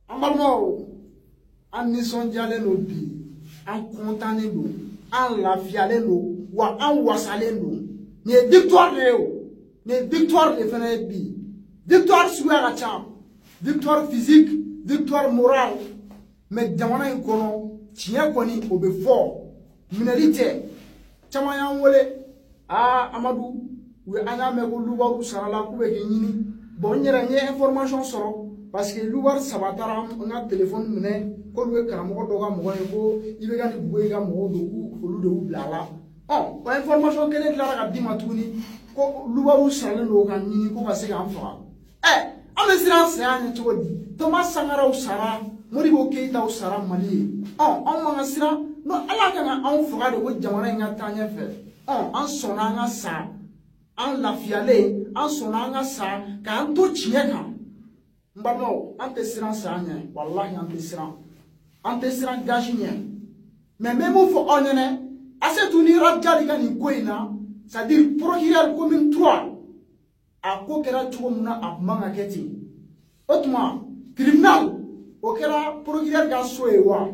Ambalmo, an nisondiale no bi, an kontane no, an lafiale no, wa an wasale no. Ni victoire leo, ni victoire le fene bi. Victoire sur la chambre, victoire physique, victoire morale. Mais jamana ikono, tiens koni obe fort. Minorité, chamayan wole, Amadou, ou anya meko lubaru sarala kube genyini. Bon nyere nye information soro. Parce que l'ouar sabatara on a téléphone mené ko le karamo doga mo ko ibe ga ni buega mo do ku olu de blala ko information kele klara ga dima tuni ko l'ouar sale no kan ni ko ba se ga fa on sira se anya to di Thomas Sankara usara Modibo Keita usara mali on ma sira no ala ka on fa de ko jamana nga tanya fe on sona nga sa an lafiale an sona nga sa ka an to chie kan Mbano, ante siran sanye, wallahi ante siran gajinye. Mais même au fond onene, assez tout ni radjali gani koina, c'est-à-dire procureur commune 3, a kokera chumuna a manga keti. Autrement, criminal, okera procureur ga soewa.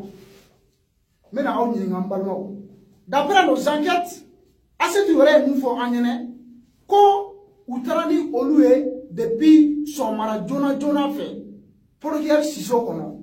Mena on y ngambano. D'après nos enquêtes, assez tout aurait nous font onene, ko utarani olue depuis son mara Jonah fait procureur Siso kono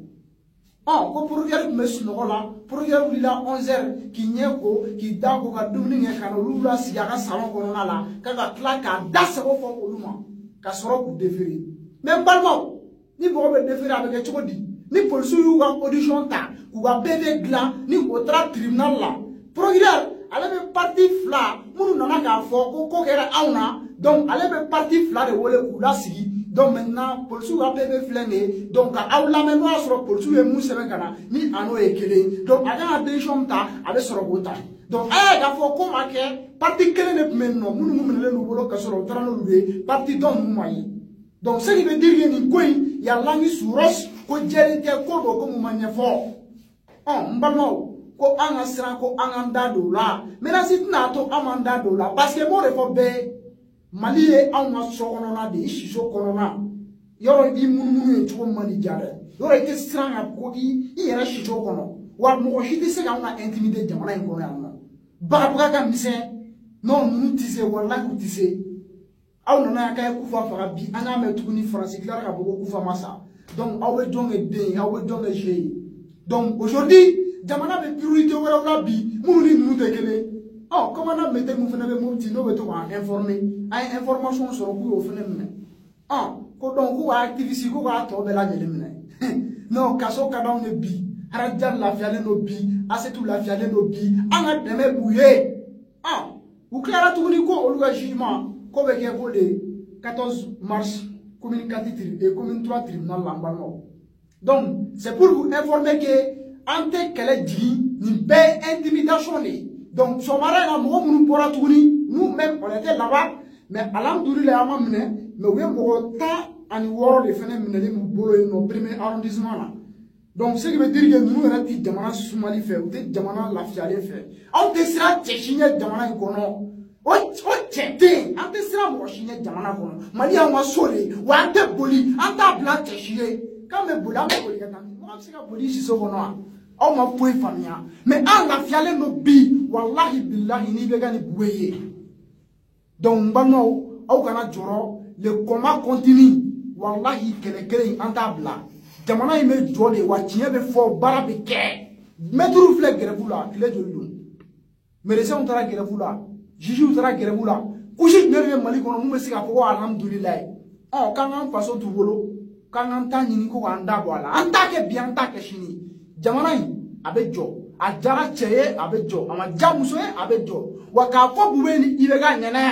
ko procureur mesno la procureur lila 11h ki nyeko ki dako ka dumni nge kana lula siga ka salon kono la ka tla ka dasa ko fo oluma ka soro ku deferi même balmo ni bo be deferi avec chokodi ni police yu ga audition ta ku ga bebe gla ni otra tribunal la procureur ale be parti fla munu nana ka fo ko kera auna donc ale be parti fla de wole ku la sigi donc maintenant police va bebe flené donc aula me no asro police e mu sebe kana ni ano e kele donc aga décision ta ale soro bota donc ga fo ko make parti kele ne menno munu mu menele no bolo ka soro trano luwe parti don mu mayi donc ce qui veut dire que ni koy ya langi suros ko jere te ko do ko mu manye fo mbano ko anga sira ko anga do la maintenant si na to amanda do la parce que mo refo be mali e anga sokono na de shiso korona yoro di munu e to mani jare yoro ke sira ko i yera shiso kono wa mo shiti se ga na intimider jamana en kono ya ba ka mise non nous tise wala ku tise aw na ka ku fa fa bi anga me tukuni france clara ka bogo ku fa masa donc awe jonge de awe jonge jey donc aujourd'hui jamana be priorité wala la bi munu ni nu de kele comment na mette mu fena be mu ti no be to informer ay information sur ku o fena me ko donc ko activiste ko ga to be la jele me no kaso ka dawn bi harajan la fiale no bi asetu la fiale no bi anga deme bouye ou clara tourni ko oluga jugement ko be ke ko le 14 mars commune 4 et commune 3 tribunal lambano donc c'est pour vous informer que ante kele digi ni be intimidation ni donc somara na mo munu pora tuni nous même on était là-bas mais alhamdoulillah amamne mais we mo ta ani woro de fene mineli mu bolo no premier arrondissement là donc ce qui veut dire que nous on a dit jamana soumali fait ou te jamana lafiale fait on te sera tchigne jamana kono o tchete on te sera mo chine jamana kono mali on ma sole wa te boli anta bla tchie quand me bola me boli kata mo am sika boli si so kono on ma poe famia mais on lafiale no bi wallahi billahi ni be gani bueye donc bano au kana joro le combat continue wallahi kele anta bla jamana ime jole wa tiye be fo barabe ke metru fle gerebula kile jolun merese on tara gerebula jiji on tara gerebula kushi nerve mali kono mu mesika ko alhamdulillah kan faso tu bolo kan tani ni ko anda bola anta ke bien anta ke shini jamana yi abejo ajara cheye abejo ama jamuso e abejo waka ko buweni ibega nyene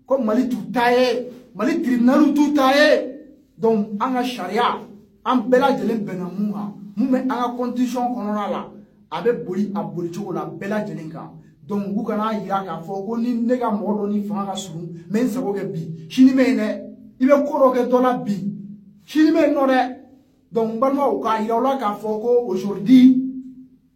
ko mali tutaye mali tribunal tutaye donc anga sharia an bela jelen benamuha mume anga condition konona la abe boli aboli choko la bela jelen kan donc bu kana yira ka fo ko ni nega modo ni fanga suru men sabo ke bi shini me ne ibe ko ro ke dola bi shini me no re donc balma o ka yira la ka fo ko aujourd'hui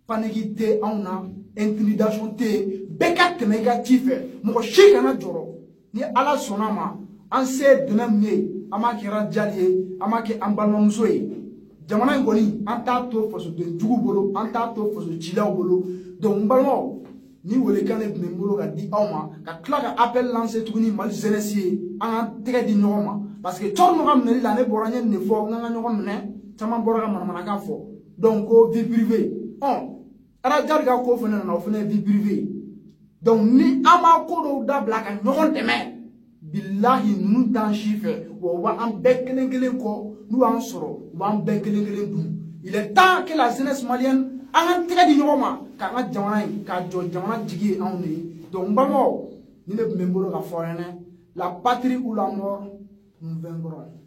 panegite auna intimidation te bekat negatif mo shikana joro ni ala sonama an se donam ne ama kɛra jali ye ama kɛ an balimamuso ye jamana in kɔni an t'a to fasoden jugu bolo an t'a to faso cilaw bolo donc n balimaw ni welekan de tun bɛ n bolo ka di aw ma ka tila ka appel lancer tuguni Mali jeunesse ye an ka tɛgɛ di ɲɔgɔn ma parce que cɔri ka minɛli la ne bɔra n ye nin de fɔ n ka ɲɔgɔn minɛ caman bɔra ka manamanakan fɔ donc ko vie privée Jali ka ko fana nana o fana ye vie privée donc ni an ma ko dɔw dabila ka ɲɔgɔn dɛmɛ bilahi ninnu t'an si fɛ wa u b'an bɛɛ kelen kelen kɔ n'u y'an sɔrɔ u b'an bɛɛ kelen kelen dun il est temps que la jeunesse malienne an ka tɛgɛ di ɲɔgɔn ma k'an ka jamana in ka jɔ jamana jigi ye anw de ye donc n balimaw ni ne tun bɛ n bolo ka fɔ aw ɲɛna la patrie ou la mort nous vaincrons.